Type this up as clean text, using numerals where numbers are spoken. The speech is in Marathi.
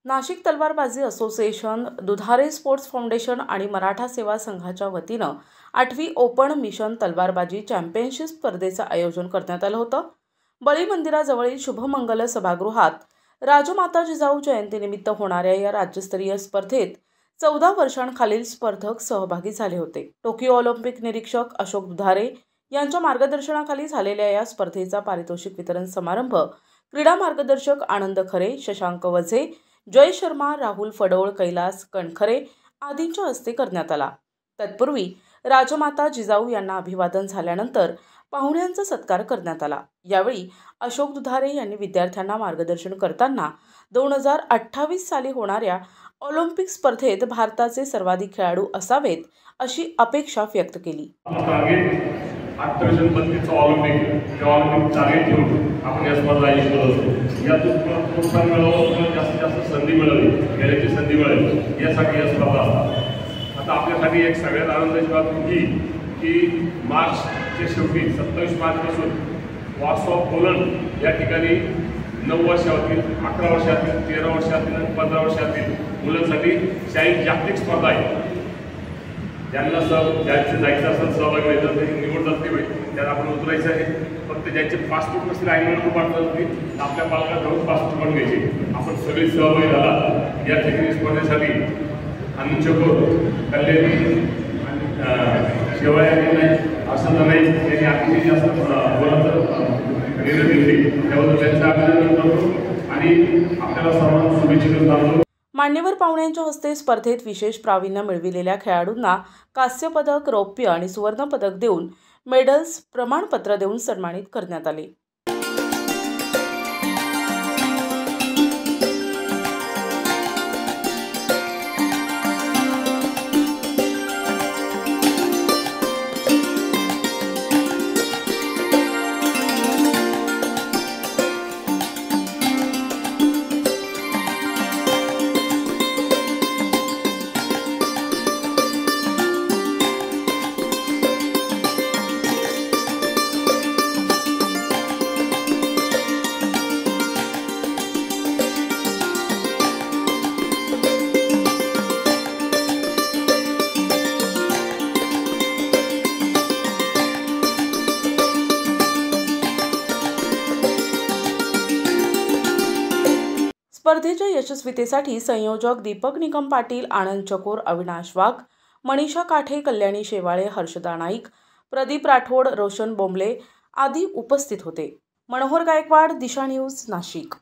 नाशिक तलवारबाजी असोसिएशन, दुधारे स्पोर्ट्स फाउंडेशन आणि मराठा सेवा संघाच्या वतीनं 8वी ओपन मिशन तलवारबाजी चॅम्पियनशिप स्पर्धेचं आयोजन करण्यात आलं होतं। बळी मंदिराजवळील शुभमंगल सभागृहात राजमाता जिजाऊ जयंतीनिमित्त होणाऱ्या या राज्यस्तरीय स्पर्धेत 14 वर्षांखालील स्पर्धक सहभागी झाले होते। टोकियो ऑलिम्पिक निरीक्षक अशोक दुधारे यांच्या मार्गदर्शनाखाली झालेल्या या स्पर्धेचा पारितोषिक वितरण समारंभ क्रीडा मार्गदर्शक आनंद खरे, शशांक वझे, जय शर्मा, राहुल फडोळ, कैलास कणखरे आदींच्या हस्ते करण्यात आला। तत्पूर्वी राजमाता जिजाऊ यांना अभिवादन झाल्यानंतर पाहुण्यांचा सत्कार करण्यात आला। यावेळी अशोक दुधारे यांनी विद्यार्थ्यांना मार्गदर्शन करताना 2028 साली होणाऱ्या ऑलिम्पिक स्पर्धेत भारताचे सर्वाधिक खेळाडू असावेत अशी अपेक्षा व्यक्त केली। ऑलिम्पिक टार्गेट घेऊन आपण या स्पर्धा आयोजित करत असतो। यातून प्रोत्साहन मिळवून जास्तीत जास्त संधी मिळावी, खेळाची संधी मिळावी यासाठी या स्पर्धा असतात। आता आपल्यासाठी एक सगळ्यात आनंदाची बाब ही की मार्चच्या शेवटी 27 मार्चपासून वॉर्सॉ पोलंड या ठिकाणी 9 वर्षातील, 11 वर्षातील, 13 वर्षातील आणि 15 वर्षातील मुलांसाठी जागतिक स्पर्धा आहे। ज्यांना जायचं असेल सहभागी व्हायचं त्याची निवड असते पाहिजे, त्यात आपण उतरायचं आहे। फक्त ज्यांचे पासपोर्ट नसतील आयडी नंबर पाठवत असतील आपल्या पालकांकडून पासपोर्ट पण घ्यायचे। आपण सगळे सहभागी झाला या ठिकाणी स्पर्धेसाठी आनंद चकोर, कल्याणी आणि शेवाळ्या असं नाही त्यांनी अतिशय जास्त बोलायचं निर्णय घेतली, त्याबद्दल त्यांचं अभिनंदन करतो आणि आपल्याला सर्वांना शुभेच्छा देतो। मान्यवर पाहुण्यांच्या हस्ते स्पर्धेत विशेष प्रावीण्य मिळविलेल्या खेळाडूंना कांस्य पदक, रौप्य आणि सुवर्ण पदक देऊन मेडल्स, प्रमाणपत्र देऊन सन्मानित करण्यात आले। स्पर्धेच्या यशस्वीतेसाठी संयोजक दीपक निकम पाटील, आनंद चकोर, अविनाश वाघ, मनीषा काठे, कल्याणी शेवाळे, हर्षदा नाईक, प्रदीप राठोड, रोशन बोंबले आदी उपस्थित होते। मनोहर गायकवाड, दिशा न्यूज, नाशिक।